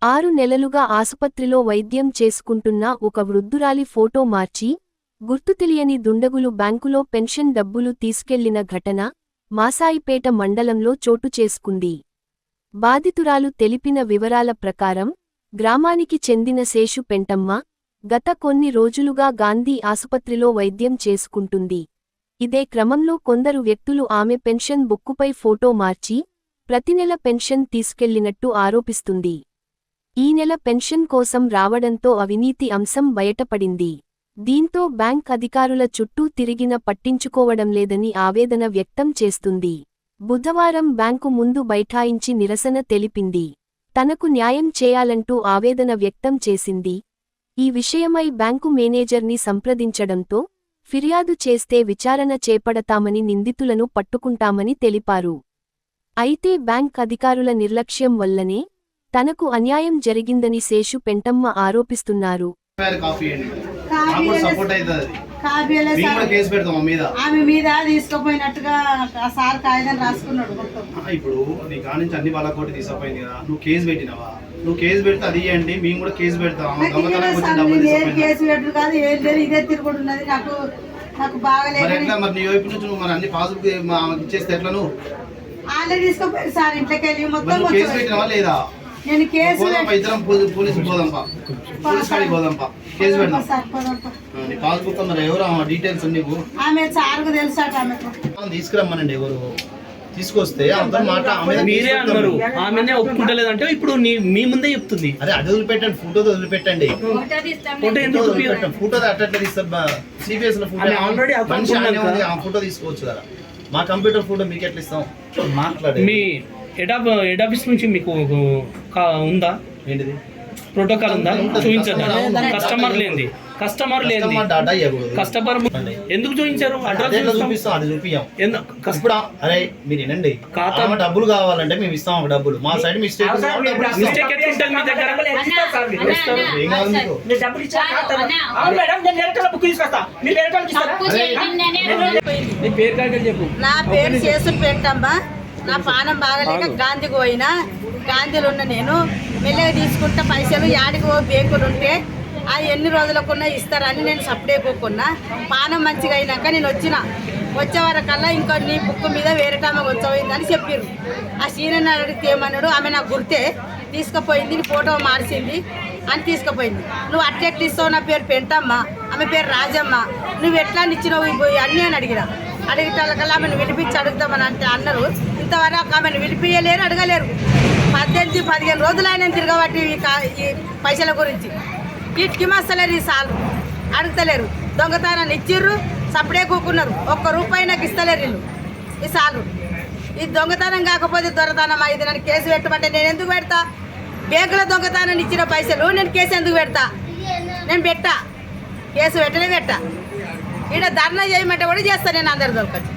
6 నెలలుగా ఆసుపత్రిలో వైద్యం చేసుకుంటున్న ఒక వృద్ధురాలి ఫోటో మార్చి గుర్తు తెలియని దుండగులు బ్యాంకులో పెన్షన్ డబ్బులు తీసుకెళ్లిన ఘటన మాసాయిపేట మండలంలో చోటు చేసుకుంది. బాధితురాలు తెలిపిన వివరాల ప్రకారం గ్రామానికి చెందిన శేషు పెంటమ్మ గత కొన్ని రోజులుగా గాంధీ ఆసుపత్రిలో వైద్యం చేసుకుంటుంది. ఇదే క్రమంలో కొందరు వ్యక్తులు ఆమె పెన్షన్ బుక్కుపై ఫోటో మార్చి ప్రతినెల పెన్షన్ తీసుకెళ్లినట్టు ఆరోపిస్తుంది. ఈ నెల పెన్షన్ కోసం రావడంతో అవినీతి అంశం బయటపడింది. దీంతో బ్యాంక్ అధికారుల చుట్టూ తిరిగిన పట్టించుకోవడం లేదని ఆవేదన వ్యక్తం చేస్తుంది. బుధవారం బ్యాంకు ముందు బైఠాయించి నిరసన తెలిపింది. తనకు న్యాయం చేయాలంటూ ఆవేదన వ్యక్తం చేసింది. ఈ విషయమై బ్యాంకు మేనేజర్ని సంప్రదించడంతో ఫిర్యాదు చేస్తే విచారణ చేపడతామని నిందితులను పట్టుకుంటామని తెలిపారు. అయితే బ్యాంక్ అధికారుల నిర్లక్ష్యం వల్లనే తనకు అన్యాయం జరిగిందని శేషు పెంటమ్మ ఆరోపిస్తున్నారు. ఆమె మీద తీసుకుపోయినట్టుగా సార్ కాగితం రాసుకున్నాడు. ఇప్పుడు నీ కాడ నుంచి అన్ని వాళ్ళ కోటి తీసుకుపోయింది కదా, నువ్వు కేసు పెట్టినవా? నువ్వు కేసు పెడితే అది ఇవ్వండి, మేము కూడా కేసు పెడతాం. కేసు పెట్టు కాదు, ఏం లేదు, ఇదే తిరుగుతున్నది. నాకు బాగాలేదు. ఎట్లా మరి నీ వైపు నుంచి నువ్వు మరి అన్ని పాసుబుక్ ఇచ్చేస్తే ఎట్లా? నువ్వు వాళ్ళే తీసుకుపోయారు సార్ ఇంట్లోకి వెళ్ళి మొత్తం. కేసు పెట్టినవా లేదా? నేను కేసు ఇద్దరం పోలీసు పోదాంపా, పోలీస్ కాడికి పోదాంపా, కేసు పెడదాం. నీ పాస్బుక్ మరి ఎవరు డీటెయిల్స్ నీకు? ఆమె సార్కు తెలుసా? తీసుకురమ్మనండి, ఎవరు తీసుకొస్తే మీరే అన్నారు ఆమెనే ఒప్పుకుంటలేదంటే ఇప్పుడు మీ ముందే చెప్తుంది. అదే అది వదిలిపెట్టండి, ఫోటో వదిలిపెట్టండి. ఫోటో అట్లా తీస్తారు. సిబిఎస్ లో ఫోటో ఆల్రెడీ ఆ ఫోటో తీసుకోవచ్చు కదా. మా కంప్యూటర్ ఫోటో మీకు ఎట్లా ఇస్తాం? మాట్లాడే మీ హెడ్ ఆఫీస్ నుంచి మీకు ఉందా? ఏంటిది ప్రోటోకాల్ ఉందా? చూపించదా? కస్టమర్ లేంది కస్టమర్ ఎందుకు చూపించారు? అడ్రస్ చూపిస్తాం, అది చూపియం. ఇప్పుడు అరే మీరు వినండి, ఖాతా డబ్బులు కావాలంటే మేము ఇస్తాం డబ్బులు. మా సైడ్ మిస్టేక్ ఎట్లుంటుంది మీ దగ్గర? నా పేరు శేషు పెంటమ్మ. నా పానం బాగలేక గాంధీకి పోయినా, గాంధీలో ఉన్న నేను మెల్లగా తీసుకుంటా పైసలు. యాడికి బేకులు ఉంటే ఆ ఎన్ని రోజులకున్నా ఇస్తారని నేను సప్డేకోకున్నా. పానం మంచిగా అయినాక నేను వచ్చే వరకల్లా ఇంకా నీ బుక్ మీద వేరే ఆమె వచ్చపోయిందని చెప్పారు. ఆ సీనియర్ అడిగితే ఏమన్నాడు, ఆమె నాకు గుర్తే తీసుకుపోయింది, నీ ఫోటో మార్చింది అని తీసుకుపోయింది. నువ్వు అట్లెట్లు ఇస్తావు? నా పేరు పెంటమ్మ, ఆమె పేరు రాజమ్మ, నువ్వు ఎట్లా ఇచ్చినావు అన్నీ అని అడిగేటోళ్ళకల్లా ఆమెను విడిపించి అడుగుతామని అంటే అన్నారు. ఇంతవరకు ఆమెను విడిపించలేరు, అడగలేరు. 18-15 రోజులు ఆయన తిరగబట్టి ఈ పైసల గురించి వీటికి మస్తలేరు. ఈ సార్లు అడుగుతలేరు, దొంగతనాన్ని ఇచ్చిర్రు, సప్పుడే కూకున్నారు. ₹1 నాకు ఇస్తలేరు వీళ్ళు. ఈ సార్లు ఈ దొంగతనం కాకపోతే దొరతనం అయింది. నన్ను కేసు పెట్టమంటే నేను ఎందుకు పెడతా? బ్యాంకులో దొంగతనాన్ని ఇచ్చిన పైసలు నేను కేసు ఎందుకు పెడతా? నేను కేసు పెట్టా. ఈడ ధర్నా చేయమంటే కూడా చేస్తాను నేను అందరు దొరకచ్చు.